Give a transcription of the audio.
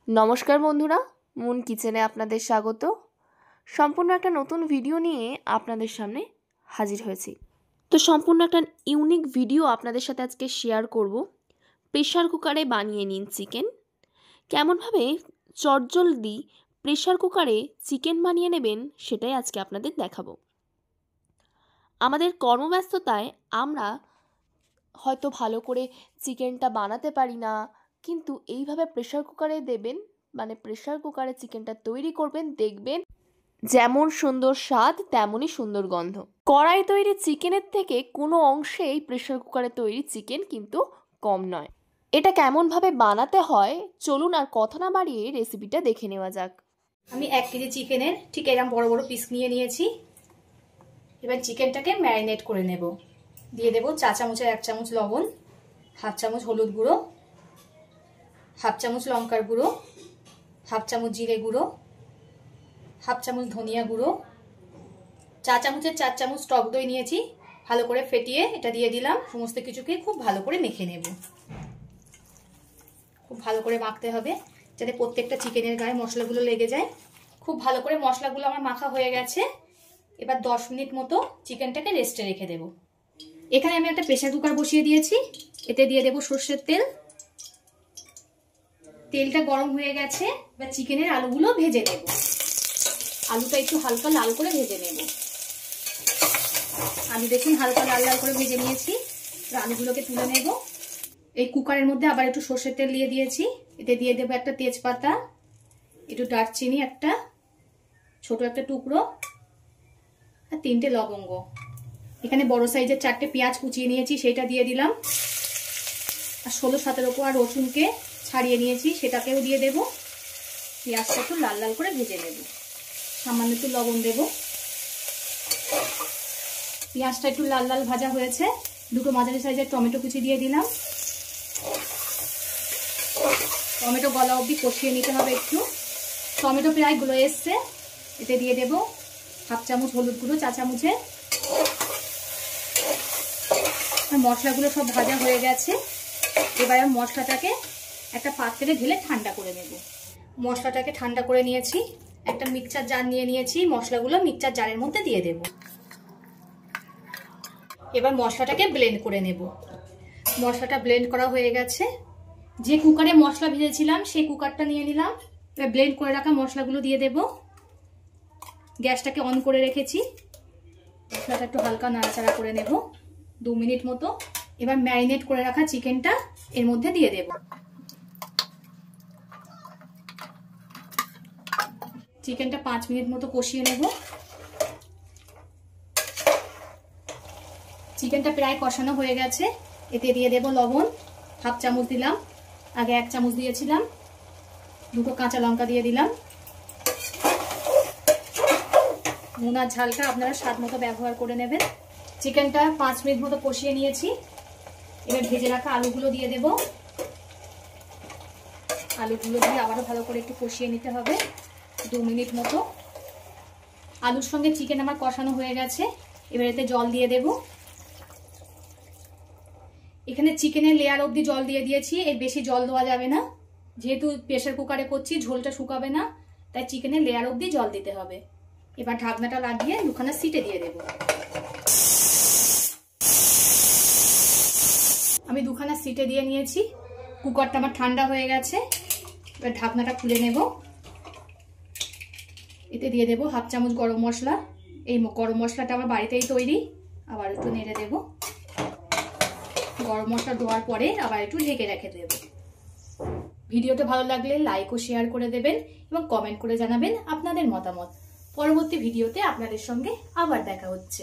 নমস্কার বন্ধুরা, মুন কিচেনে আপনাদের স্বাগত। সম্পূর্ণ একটা নতুন ভিডিও নিয়ে আপনাদের সামনে হাজির হয়েছি। তো সম্পূর্ণ একটা ইউনিক ভিডিও আপনাদের সাথে আজকে শেয়ার করব। প্রেশার কুকারে বানিয়ে নিন চিকেন। কেমনভাবে চটজলদি প্রেশার কুকারে চিকেন বানিয়ে নেবেন সেটাই আজকে আপনাদের দেখাবো। আমাদের কর্মব্যস্ততায় আমরা হয়তো ভালো করে চিকেনটা বানাতে পারি না, কিন্তু এইভাবে প্রেশার কুকারে দেবেন, মানে প্রেশার কুকারে চিকেনটা তৈরি করবেন, দেখবেন যেমন সুন্দর স্বাদ তেমনই সুন্দর গন্ধ। কড়াই তৈরি চিকেনের থেকে কোনো অংশেই প্রেশার কুকারে তৈরি চিকেন কিন্তু কম নয়। এটা কেমনভাবে বানাতে হয় চলুন আর কথা না বাড়িয়ে রেসিপিটা দেখে নেওয়া যাক। আমি 1 কেজি চিকেনের ঠিক এরকম বড় বড় পিস নিয়ে নিয়েছি। এবার চিকেনটাকে ম্যারিনেট করে নেব। দিয়ে দেব চা চামচের 1 চামচ লবণ, হাফ চামচ হলুদ গুঁড়ো, হাফ চামচ লঙ্কার গুঁড়ো, হাফ চামচ জিরে গুঁড়ো, হাফ চামচ ধনিয়া গুঁড়ো, চা চামচের 4 চামচ টক দই নিয়েছি। ভালো করে ফেটিয়ে এটা দিয়ে দিলাম। সমস্ত কিছুকে খুব ভালো করে মেখে নেব। খুব ভালো করে মাখতে হবে যাতে প্রত্যেকটা চিকেনের গায়ে মশলাগুলো লেগে যায়। খুব ভালো করে মশলাগুলো আমার মাখা হয়ে গেছে। এবার 10 মিনিট মতো চিকেনটাকে রেস্টে রেখে দেব। এখানে আমি একটা প্রেসার কুকার বসিয়ে দিয়েছি। এতে দিয়ে দেব সর্ষের তেল। তেলটা গরম হয়ে গেছে। এবার চিকেনের আলুগুলো ভেজে নেব। আলুটা একটু হালকা লাল করে ভেজে নেব। আমি দেখুন হালকা লাল লাল করে ভেজে নিয়েছি। আলুগুলোকে তুলে নেব। এই কুকারের মধ্যে আবার একটু সর্ষের তেল দিয়ে দিয়েছি। এতে দিয়ে দেবো একটা তেজপাতা, একটু দারচিনি একটা ছোট একটা টুকরো, আর 3টে লবঙ্গ। এখানে বড় সাইজের 4টে পেঁয়াজ কুচিয়ে নিয়েছি, সেটা দিয়ে দিলাম। আর 16-17 কোয়া রসুনকে ছাড়িয়ে নিয়েছি, সেটাকেও দিয়ে দেব। পেঁয়াজটা একটু লাল লাল করে ভেজে নেব। সামান্য একটু লবণ দেব। পেঁয়াজটা একটু লাল লাল ভাজা হয়েছে। 2টো মাঝারি সাইজের টমেটো কুচি দিয়ে দিলাম। টমেটো গলা অবধি কষিয়ে নিতে হবে একটু। টমেটো প্রায় গলে এসছে। এতে দিয়ে দেব হাফ চামচ হলুদ গুঁড়ো চা চামচে। মশলাগুলো সব ভাজা হয়ে গেছে। এবার মশলাটাকে একটা পাত্রে ঢেলে ঠান্ডা করে নেব। মশলাটাকে ঠান্ডা করে নিয়েছি। একটা মিক্সচার জার নিয়ে নিয়েছি। মশলাগুলো মিক্সচার জারের মধ্যে দিয়ে দেব। এবার মশলাটাকে ব্লেন্ড করে নেব। মশলাটা ব্লেন্ড করা হয়ে গেছে। যে কুকারে মশলা ভেজেছিলাম সেই কুকারটা নিয়ে নিলাম। এবার ব্লেন্ড করে রাখা মশলাগুলো দিয়ে দেব। গ্যাসটাকে অন করে রেখেছি। মশলাটা একটু হালকা নাড়াচাড়া করে নেব 2 মিনিট মতো। এবার ম্যারিনেট করে রাখা চিকেনটা এর মধ্যে দিয়ে দেব। চিকেনটা 5 মিনিট মতো কষিয়ে নেব। চিকেনটা প্রায় কষানো হয়ে গেছে। এতে দিয়ে দেব লবণ, হাফ চামচ দিলাম, আগে 1 চামচ দিয়েছিলাম। 2টো কাঁচা লঙ্কা দিয়ে দিলাম। নুন আর ঝালটা আপনারা স্বাদ মতো ব্যবহার করে নেবেন। চিকেনটা 5 মিনিট মতো কষিয়ে নিয়েছি। এবার ভেজে রাখা আলুগুলো দিয়ে দেব। আলুগুলো দিয়ে আবারও ভালো করে একটু কষিয়ে নিতে হবে 2 মিনিট মতো। আলুর সঙ্গে চিকেন আমার কষানো হয়ে গেছে। এবার এতে জল দিয়ে দেব। এখানে চিকেনের লেয়ার অবধি জল দিয়ে দিয়েছি। এর বেশি জল দেওয়া যাবে না, যেহেতু প্রেসার কুকারে করছি ঝোলটা শুকাবে না, তাই চিকেনের লেয়ার অবধি জল দিতে হবে। এবার ঢাকনাটা লাগিয়ে 2খানা সিটে দিয়ে দেব। আমি 2খানা সিটে দিয়ে নিয়েছি। কুকারটা আমার ঠান্ডা হয়ে গেছে। এবার ঢাকনাটা খুলে নেব। এতে দিয়ে দেব হাফ চামচ গরম মশলা। এই গরম মশলাটা আমার বাড়িতেই তৈরি। আবার একটু নেড়ে দেব। গরম মশলা দেওয়ার পরে আবার একটু ঢেকে রেখে দেব। ভিডিওটা ভালো লাগলে লাইক ও শেয়ার করে দেবেন এবং কমেন্ট করে জানাবেন আপনাদের মতামত। পরবর্তী ভিডিওতে আপনাদের সঙ্গে আবার দেখা হচ্ছে।